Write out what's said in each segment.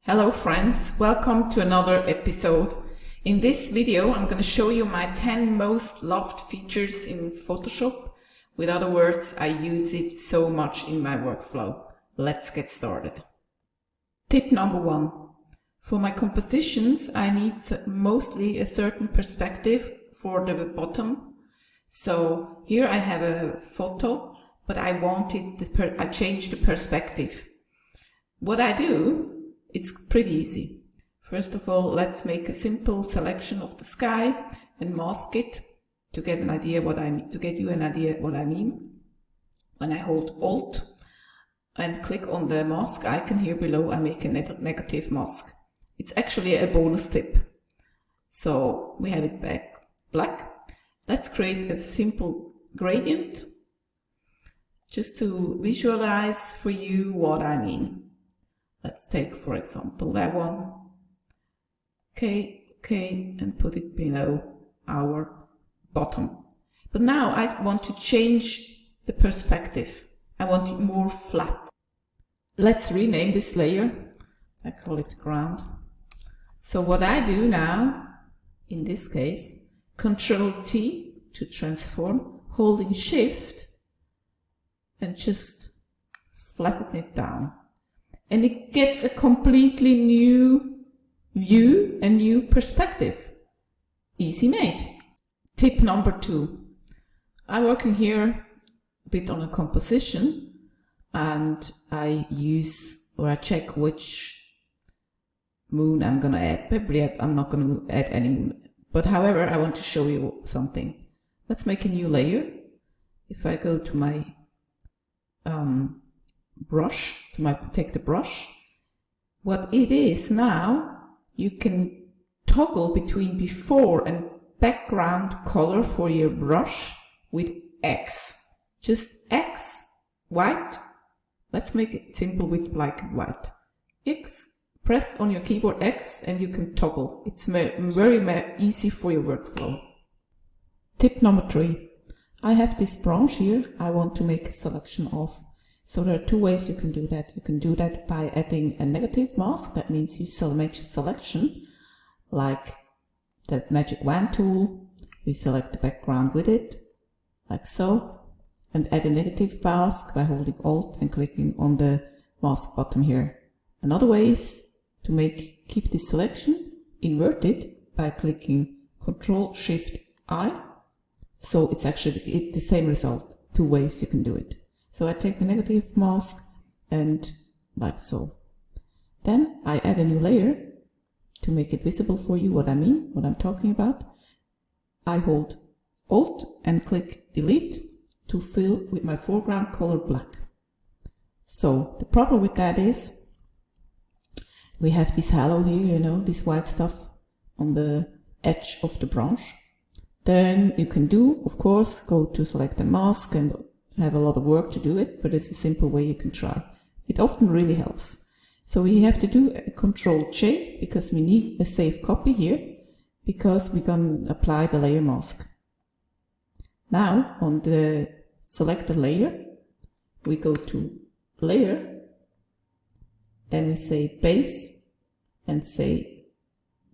Hello friends, welcome to another episode. In this video I'm going to show you my 10 most loved features in Photoshop. With other words, I use it so much in my workflow. Let's get started. Tip number 1. For my compositions I need mostly a certain perspective for the bottom. So here I have a photo, but I change the perspective. What I do, it's pretty easy. First of all, let's make a simple selection of the sky and mask it to get an idea what I mean, to get you an idea what I mean. When I hold Alt and click on the mask icon here below, I make a negative mask. It's actually a bonus tip. So we have it back black. Let's create a simple gradient just to visualize for you what I mean. Let's take, for example, that one. Okay, and put it below our bottom. But now I want to change the perspective. I want it more flat. Let's rename this layer. I call it ground. So what I do now, in this case, Ctrl T to transform, holding Shift and just flatten it down. And it gets a completely new view, a new perspective. Easy made. Tip number 2. I'm working here a bit on a composition and I check which moon I'm going to add. Probably I'm not going to add any moon. But however, I want to show you something. Let's make a new layer. If I go to my brush, take the brush, what it is now, you can toggle between before and background color for your brush with X. Just X, white. Let's make it simple with black and white. X, press on your keyboard X and you can toggle. It's very easy for your workflow. Tip number 3. I have this branch here I want to make a selection of. So there are 2 ways you can do that. You can do that by adding a negative mask. That means you make a selection, like the magic wand tool. We select the background with it, like so, and add a negative mask by holding Alt and clicking on the mask button here. Another way is to keep this selection inverted by clicking Ctrl Shift I. So it's actually the same result. 2 ways you can do it. So I take the negative mask and like so. Then I add a new layer to make it visible for you what I mean, what I'm talking about. I hold Alt and click Delete to fill with my foreground color black. So the problem with that is we have this halo here, you know, this white stuff on the edge of the branch. Then you can do, of course, go to select a mask and have a lot of work to do it, but it's a simple way you can try. It often really helps. So we have to do a Ctrl J because we need a save copy here because we're going to apply the layer mask. Now on the selected layer, we go to Layer, then we say Base and say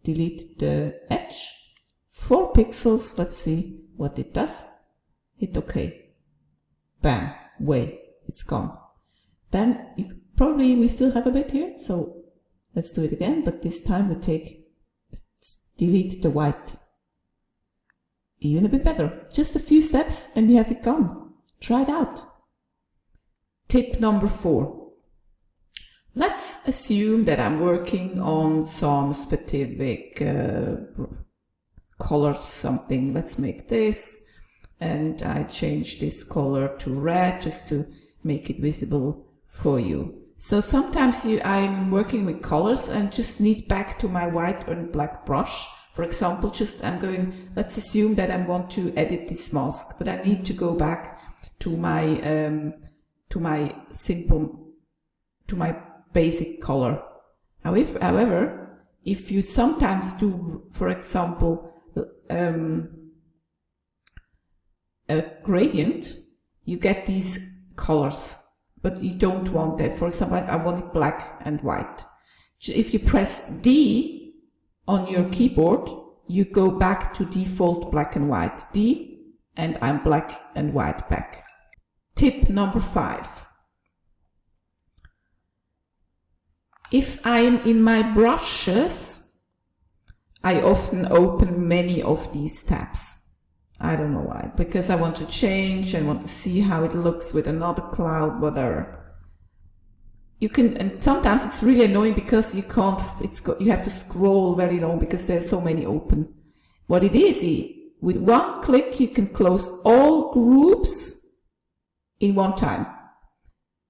delete the edge. 4 pixels, let's see what it does. Hit OK. Bam, way, it's gone. Then we still have a bit here, so let's do it again, but this time we delete the white. Even a bit better. Just a few steps and you have it gone. Try it out. Tip number 4. Let's assume that I'm working on some specific colors, something. Let's make this. And I change this color to red just to make it visible for you. So sometimes I'm working with colors and just need back to my white and black brush. For example, let's assume that I want to edit this mask, but I need to go back to my basic color. However, if you sometimes do, for example, a gradient, you get these colors, but you don't want that. For example, I want it black and white. if you press D on your keyboard, you go back to default black and white. D, and I'm black and white back. Tip number 5. If I'm in my brushes, I often open many of these tabs. I don't know why, because I want to change, I want to see how it looks with another cloud, whatever. You can, and sometimes it's really annoying because you can't, you have to scroll very long because there's so many open. What it is, with one click you can close all groups in one time.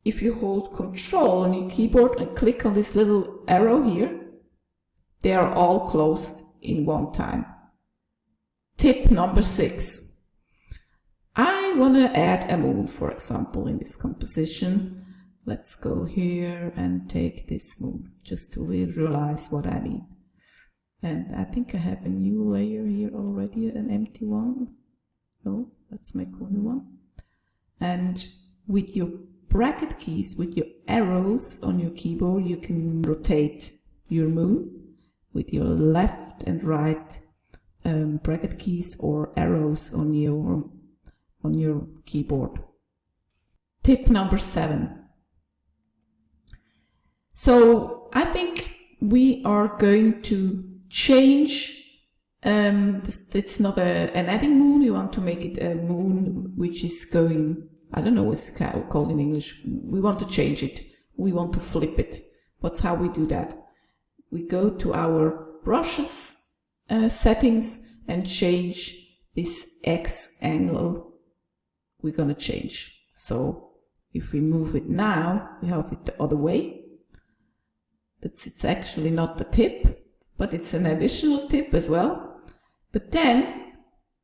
If you hold Control on your keyboard and click on this little arrow here, they are all closed in one time. Tip number 6. I want to add a moon, for example, in this composition. Let's go here and take this moon, just to visualize what I mean. And I think I have a new layer here already, an empty one. No, let's make a new one. And with your bracket keys, with your arrows on your keyboard, you can rotate your moon with your left and right bracket keys or arrows on your keyboard. Tip number 7. So I think we are going to change, it's not an adding moon, we want to make it a moon which is going, I don't know what's called in English, we want to change it, we want to flip it. What's how we do that? We go to our brushes settings and change this X angle we're going to change. So if we move it now, we have it the other way. It's actually not the tip, but it's an additional tip as well. But then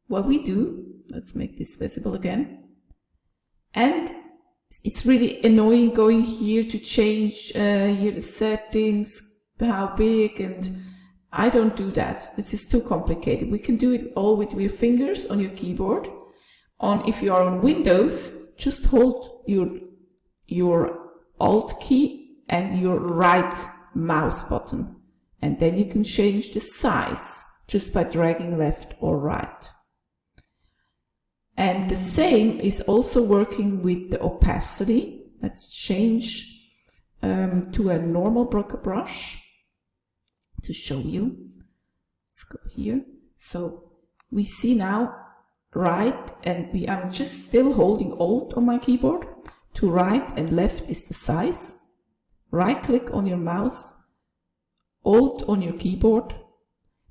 what we do, let's make this visible again. And it's really annoying going here to change here the settings, how big, and I don't do that. This is too complicated. We can do it all with your fingers on your keyboard. If you are on Windows, just hold your Alt key and your right mouse button, and then you can change the size just by dragging left or right. And the same is also working with the opacity. Let's change to a normal brush to show you. Let's go here. So we see now right, and I'm just still holding Alt on my keyboard. To right and left is the size. Right click on your mouse, Alt on your keyboard,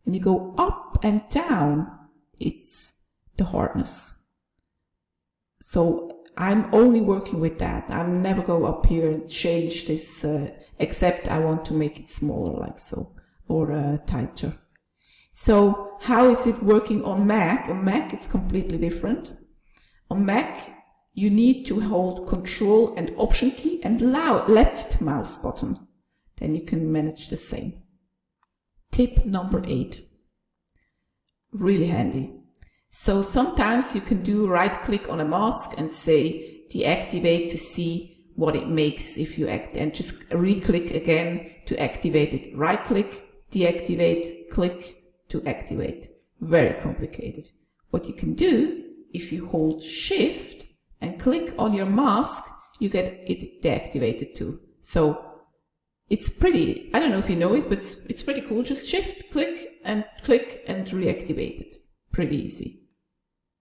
and you go up and down, it's the hardness. So I'm only working with that. I never go up here and change this, except I want to make it smaller like so, or tighter. So how is it working on Mac? On Mac it's completely different. On Mac you need to hold Control and Option key and left mouse button. Then you can manage the same. Tip number 8. Really handy. So sometimes you can do right click on a mask and say deactivate to see what it makes if you act, and just re-click again to activate it. Right click, deactivate, click to activate. Very complicated. What you can do, if you hold Shift and click on your mask, you get it deactivated too. So it's pretty, I don't know if you know it, but it's pretty cool. Just Shift, click and reactivate it. Pretty easy.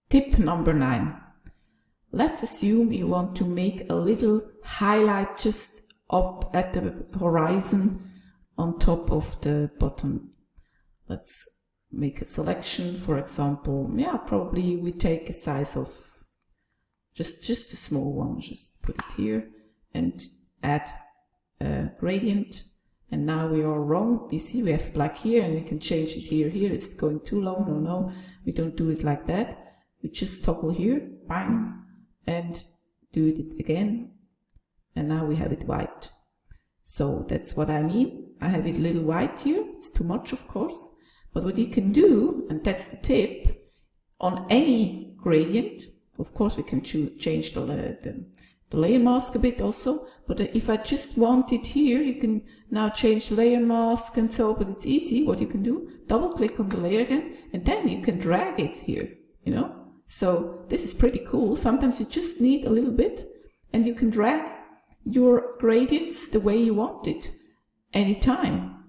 Tip number 9. Let's assume you want to make a little highlight just up at the horizon on top of the button. Let's make a selection. For example, yeah, probably we take a size of just a small one. Just put it here and add a gradient. And now we are wrong. You see, we have black here, and we can change it here. It's going too low. No, we don't do it like that. We just toggle here, bang, and do it again. And now we have it white. So that's what I mean. I have it a little white here. It's too much, of course. But what you can do, and that's the tip, on any gradient, of course we can change the the layer mask a bit also, but if I just want it here, you can now change layer mask and so, but it's easy. What you can do, double click on the layer again, and then you can drag it here, you know. So this is pretty cool. Sometimes you just need a little bit, and you can drag your gradients the way you want it, anytime.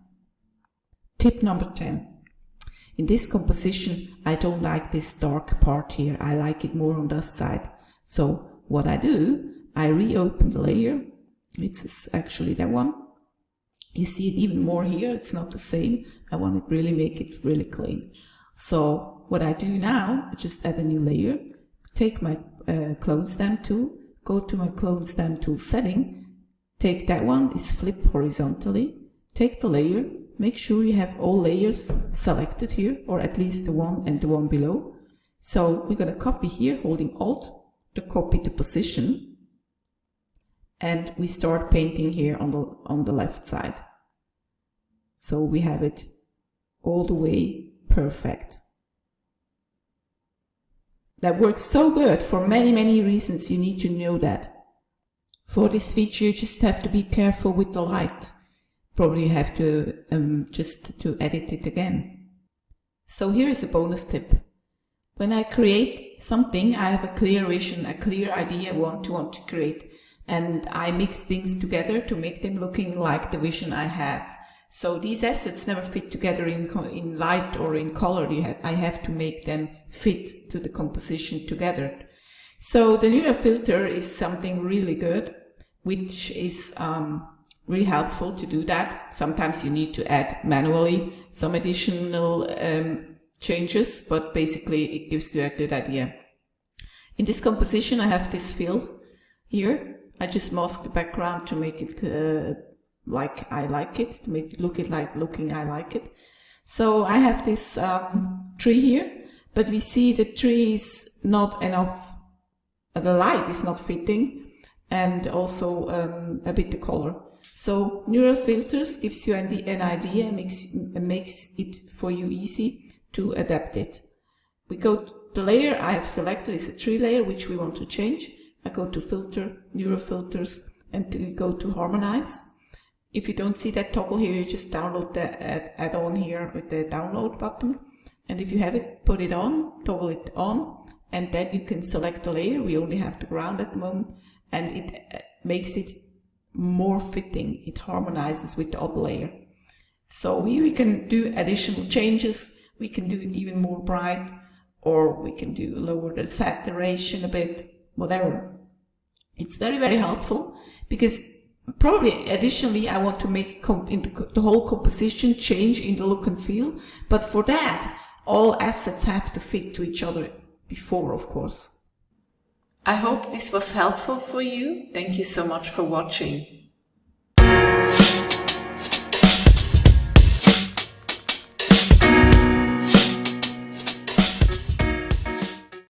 Tip number 10. In this composition, I don't like this dark part here. I like it more on the side. So what I do, I reopen the layer. It's actually that one. You see it even more here. It's not the same. I want to really make it really clean. So what I do now, I just add a new layer, take my clone stamp tool, go to my clone stamp tool setting, take that one, is flip horizontally, take the layer, make sure you have all layers selected here, or at least the one and the one below. So we're going to copy here, holding Alt to copy the position, and we start painting here on the left side. So we have it all the way perfect. That works so good for many, many reasons. You need to know that. For this feature, you just have to be careful with the light. Probably you have to just to edit it again. So here is a bonus tip. When I create something, I have a clear vision, a clear idea what I want to create, and I mix things together to make them looking like the vision I have. So these assets never fit together in light or in color. I have to make them fit to the composition together. So the neural filter is something really good, which is really helpful to do that. Sometimes you need to add manually some additional changes, but basically it gives you a good idea. In this composition, I have this field here. I just mask the background to make it like I like it, to make it look looking I like it. So I have this tree here, but we see the tree is not enough, the light is not fitting, and also a bit the color. So neural filters gives you an idea, makes it for you easy to adapt it. We go to the layer I have selected is a tree layer, which we want to change. I go to filter, neural filters, and we go to harmonize. If you don't see that toggle here, you just download the add-on here with the download button. And if you have it, put it on, toggle it on, and then you can select the layer. We only have the ground at the moment, and it makes it more fitting. It harmonizes with the other layer. So here we can do additional changes. We can do it even more bright, or we can do lower the saturation a bit, whatever. It's very, very helpful, because probably additionally I want to make the whole composition change in the look and feel, but for that all assets have to fit to each other before, of course. I hope this was helpful for you. Thank you so much for watching.